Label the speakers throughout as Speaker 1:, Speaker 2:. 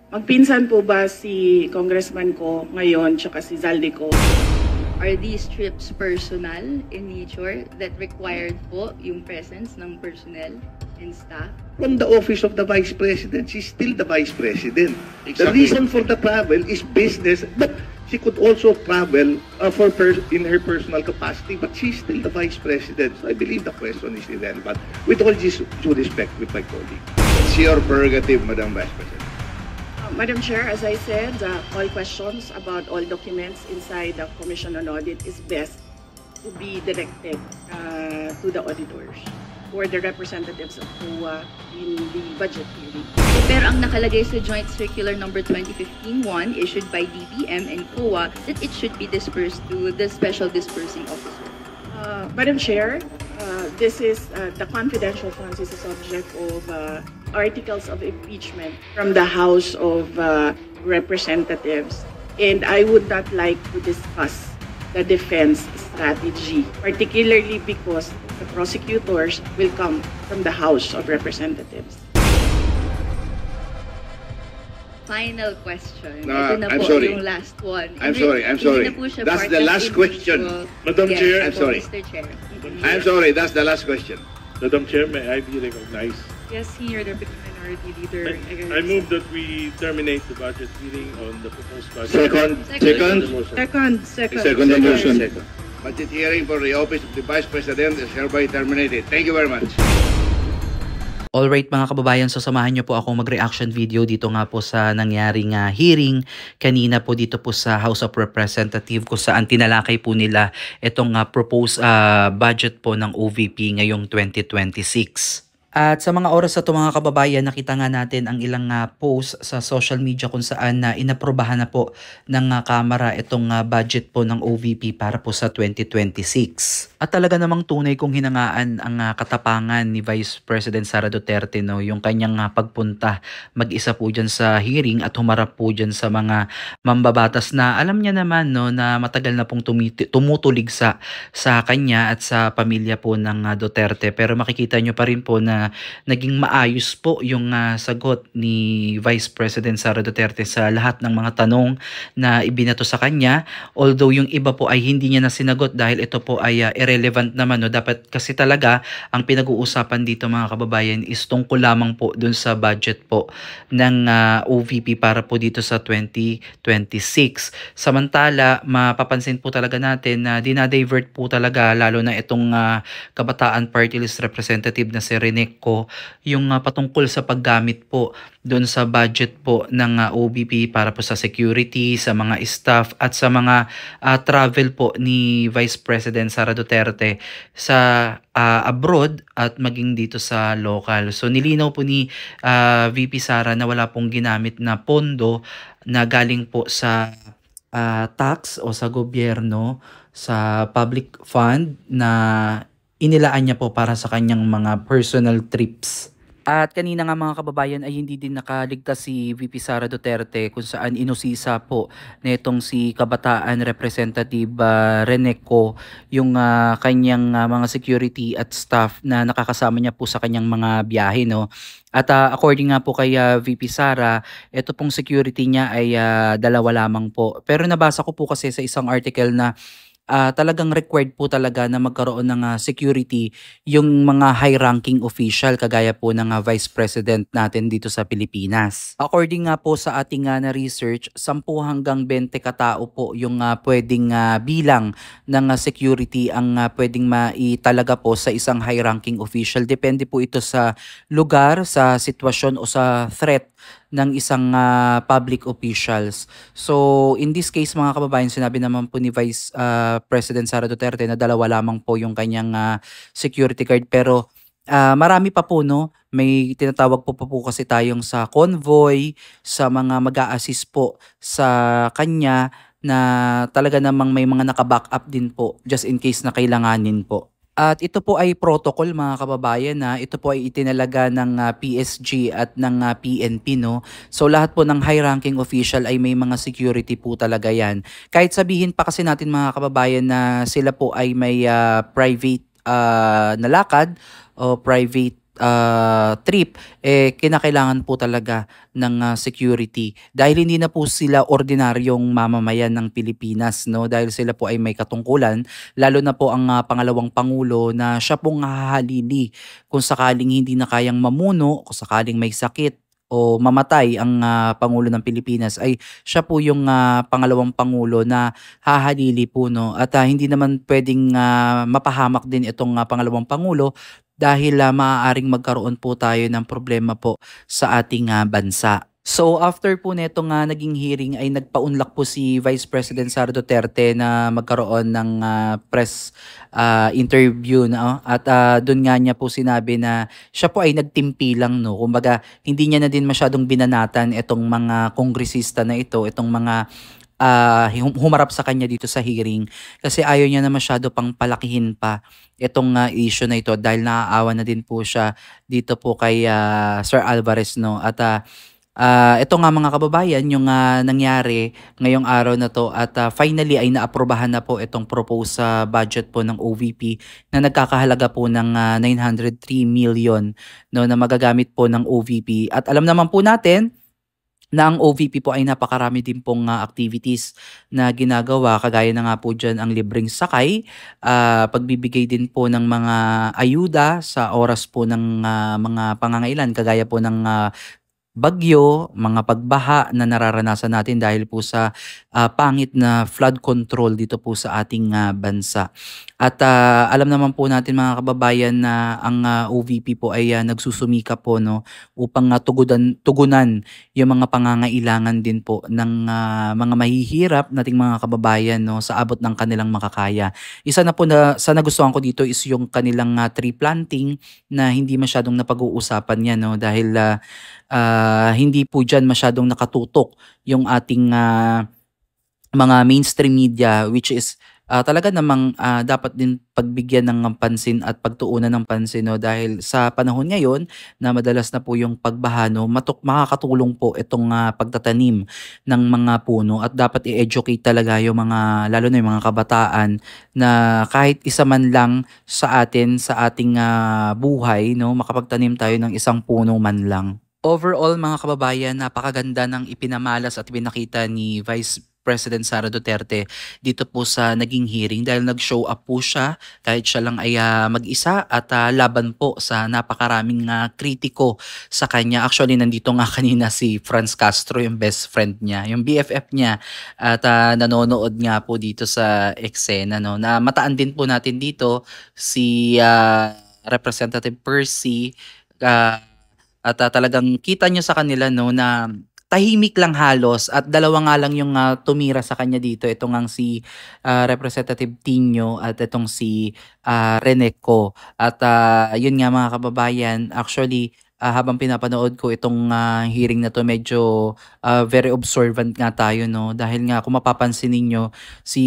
Speaker 1: Magpinsan po ba si Congressman ko ngayon tsaka si Zaldico?
Speaker 2: Are these trips personal in nature that required po yung presence ng personnel and staff?
Speaker 3: From the office of the Vice President, she's still the Vice President. The
Speaker 4: Exactly.
Speaker 3: reason for the travel is business, but she could also travel in her personal capacity, but she's still the Vice President. So I believe the question is irrelevant. With all due respect with my colleague.
Speaker 4: It's your prerogative, Madam Vice President.
Speaker 1: Madam Chair, as I said, all questions about all documents inside the Commission on Audit is best to be directed to the auditors or the representatives of COA in the budget hearing.
Speaker 2: Pero ang nakalagay sa Joint Circular Number 2015-1 issued by DBM and COA that it should be dispersed to the Special Dispersing Officer.
Speaker 1: Madam Chair, this is the confidential funds is a subject of articles of impeachment from the House of Representatives, and I would not like to discuss the defense strategy, particularly because the prosecutors will come from the House of Representatives.
Speaker 2: Final question.
Speaker 4: No,
Speaker 2: Ito na
Speaker 4: I'm
Speaker 2: po
Speaker 4: sorry.
Speaker 2: yung last one.
Speaker 4: I'm sorry.
Speaker 2: Hindi na po siya
Speaker 4: That's
Speaker 2: part
Speaker 4: the
Speaker 2: of
Speaker 4: last question.
Speaker 5: Madam
Speaker 2: Yes,
Speaker 5: Chair,
Speaker 4: I'm
Speaker 2: po,
Speaker 4: sorry.
Speaker 2: Mr. Chair.
Speaker 4: I'm sorry, that's the last question.
Speaker 5: Madam Chair, may I be recognized?
Speaker 1: Yes, Senior Deputy Minority Leader.
Speaker 5: I move that we terminate the budget hearing on the proposed budget.
Speaker 3: Second.
Speaker 2: Second.
Speaker 5: The motion.
Speaker 3: Second the motion.
Speaker 4: Budget hearing for the Office of the Vice President is hereby terminated. Thank you very much.
Speaker 6: Alright mga kababayan, so samahan nyo po ako mag-reaction video dito nga po sa nangyaring hearing kanina po dito po sa House of Representatives kung saan tinalakay po nila itong proposed budget po ng OVP ngayong 2026. At sa mga oras na ito mga kababayan, nakita nga natin ang ilang post sa social media kung saan inaprobahan na po ng Kamara itong budget po ng OVP para po sa 2026. At talaga namang tunay kong hinangaan ang katapangan ni Vice President Sara Duterte, no, yung kanyang pagpunta mag-isa po dyan sa hearing at humarap po dyan sa mga mambabatas na alam niya naman, no, na matagal na pong tumutulig sa kanya at sa pamilya po ng Duterte. Pero makikita nyo pa rin po na naging maayos po yung sagot ni Vice President Sara Duterte sa lahat ng mga tanong na ibinato sa kanya. Although yung iba po ay hindi niya na sinagot dahil ito po ay irrelevant naman. No? Dapat kasi talaga ang pinag-uusapan dito mga kababayan is tungkol lamang po dun sa budget po ng OVP para po dito sa 2026. Samantala, mapapansin po talaga natin na dinadivert po talaga lalo na itong Kabataan Party List Representative na si Rene ko yung patungkol sa paggamit po doon sa budget po ng OVP para po sa security, sa mga staff at sa mga travel po ni Vice President Sara Duterte sa abroad at maging dito sa local. So nilinaw po ni VP Sara na wala pong ginamit na pondo na galing po sa tax o sa gobyerno, sa public fund na inilaan niya po para sa kanyang mga personal trips. At kanina nga mga kababayan ay hindi din nakaligtas si VP Sara Duterte kung saan inusisa po netong si Kabataan Representative Rene Co yung kanyang mga security at staff na nakakasama niya po sa kanyang mga biyahe, no. At according nga po kay VP Sara, ito pong security niya ay dalawa lamang po. Pero nabasa ko po kasi sa isang article na talagang required po talaga na magkaroon ng security yung mga high-ranking official kagaya po ng Vice President natin dito sa Pilipinas. According nga po sa ating na research, 10 hanggang 20 katao po yung pwedeng bilang ng security ang pwedeng maitalaga po sa isang high-ranking official. Depende po ito sa lugar, sa sitwasyon o sa threat ng isang public officials. So in this case mga kababayan, sinabi naman po ni Vice President Sara Duterte na dalawa lamang po yung kanyang security guard, pero marami pa po, no. May tinatawag po kasi tayong sa convoy, sa mga mag-a-assist po sa kanya na talaga namang may mga naka-back up din po just in case na kailanganin po. At ito po ay protocol mga kababayan, na ito po ay itinalaga ng PSG at ng PNP, no. So lahat po ng high-ranking official ay may mga security po talaga yan. Kahit sabihin pa kasi natin mga kababayan na sila po ay may private na lakad o private trip, kinakailangan po talaga ng security. Dahil hindi na po sila ordinaryong mamamayan ng Pilipinas, no? Dahil sila po ay may katungkulan, lalo na po ang pangalawang pangulo na siya pong hahalili kung sakaling hindi na kayang mamuno, kung sakaling may sakit o mamatay ang Pangulo ng Pilipinas, ay siya po yung pangalawang Pangulo na hahalili po, no? At hindi naman pwedeng mapahamak din itong pangalawang Pangulo dahil maaaring magkaroon po tayo ng problema po sa ating bansa. So after po netong naging hearing ay nagpaunlak po si Vice President Sara Duterte na magkaroon ng press interview, no? At doon nga niya po sinabi na siya po ay nagtimpi lang, no. Kumbaga hindi niya na din masyadong binanatan itong mga kongresista na ito, itong mga humarap sa kanya dito sa hearing, kasi ayaw niya na masyado pang palakihin pa itong issue na ito dahil naaawa na din po siya dito po kay Sir Alvarez, no. At ito nga mga kababayan yung nangyari ngayong araw na to, at finally ay naaprobahan na po itong proposed budget po ng OVP na nagkakahalaga po ng 903 million, no, na magagamit po ng OVP. At alam naman po natin na ang OVP po ay napakarami din pong activities na ginagawa, kagaya na nga po dyan ang libreng sakay, pagbibigay din po ng mga ayuda sa oras po ng mga pangangailan, kagaya po ng bagyo, mga pagbaha na nararanasan natin dahil po sa pangit na flood control dito po sa ating bansa. At alam naman po natin mga kababayan na ang OVP po ay nagsusumika po, no, upang tugunan yung mga pangangailangan din po ng mga mahihirap nating mga kababayan, no, sa abot ng kanilang makakaya. Isa na po na sa nagustuhan ko dito is yung kanilang tree planting na hindi masyadong napag-uusapan yan, no, dahil hindi po dyan masyadong nakatutok yung ating mga mainstream media, which is talaga namang dapat din pagbigyan ng pansin at pagtuunan ng pansin, no, dahil sa panahon ngayon na madalas na po yung pagbaha, no, makakatulong po itong pagtatanim ng mga puno, at dapat i-educate talaga yung mga, lalo na yung mga kabataan, na kahit isa man lang sa atin sa ating buhay, no, makapagtanim tayo ng isang puno man lang. Overall mga kababayan, napakaganda ng ipinamalas at pinakita ni Vice President Sara Duterte dito po sa naging hearing, dahil nag-show up po siya kahit siya lang ay mag-isa, at laban po sa napakaraming kritiko sa kanya. Actually nandito nga kanina si Franz Castro, yung best friend niya, yung BFF niya, at nanonood nga po dito sa eksena, no, na mataan din po natin dito si Representative Percy, at talagang kita nyo sa kanila, no, na tahimik lang halos, at dalawa nga lang yung tumira sa kanya dito. Ito nga si Representative Tino at itong si Reneco. At yun nga mga kababayan, actually habang pinapanood ko itong hearing na to, medyo very observant nga tayo, no, dahil nga kung mapapansin ninyo, si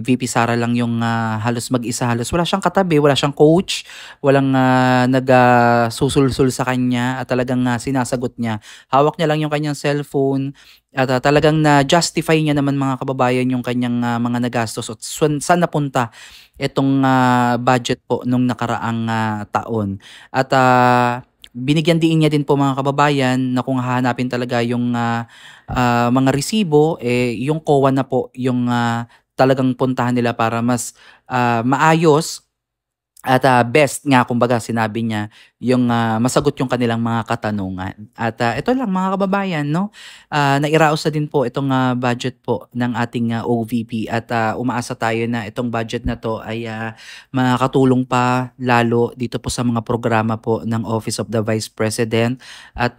Speaker 6: VP Sara lang yung halos mag-isa, halos wala siyang katabi, wala siyang coach, walang nagsusulsul sa kanya, at talagang sinasagot niya, hawak niya lang yung kanyang cellphone, at talagang na-justify niya naman mga kababayan yung kanyang mga nagastos at saan napunta itong budget po nung nakaraang taon. At binigyan din niya din po mga kababayan na kung hahanapin talaga yung mga resibo, yung COA na po yung talagang puntahan nila para mas maayos at best nga, kumbaga sinabi niya, yung masagot yung kanilang mga katanungan. At ito lang mga kababayan, no, nairaos na din po itong budget po ng ating OVP, at umaasa tayo na itong budget na to ay makakatulong pa lalo dito po sa mga programa po ng Office of the Vice President, at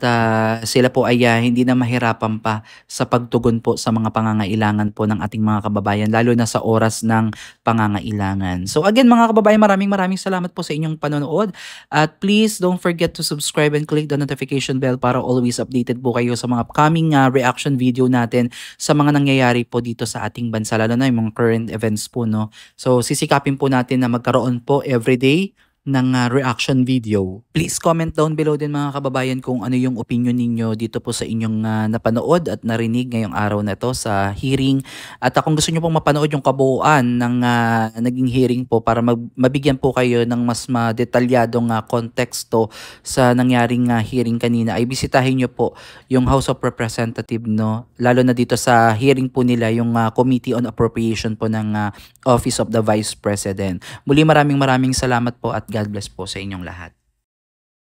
Speaker 6: sila po ay hindi na mahirapan pa sa pagtugon po sa mga pangangailangan po ng ating mga kababayan, lalo na sa oras ng pangangailangan. So again mga kababayan, maraming salamat po sa inyong panonood, at please don't forget to subscribe and click the notification bell para always updated po kayo sa mga upcoming reaction video natin sa mga nangyayari po dito sa ating bansa, lalo na yung mga current events po, no. So sisikapin po natin na magkaroon po everyday ng reaction video. Please comment down below din mga kababayan kung ano yung opinion ninyo dito po sa inyong napanood at narinig ngayong araw na to sa hearing. At kung gusto nyo pong mapanood yung kabuuan ng naging hearing po para mabigyan po kayo ng mas detalyadong konteksto sa nangyaring hearing kanina, ay bisitahin nyo po yung House of Representatives, no? Lalo na dito sa hearing po nila yung Committee on Appropriation po ng Office of the Vice President. Muli maraming salamat po at God bless po sa inyong lahat.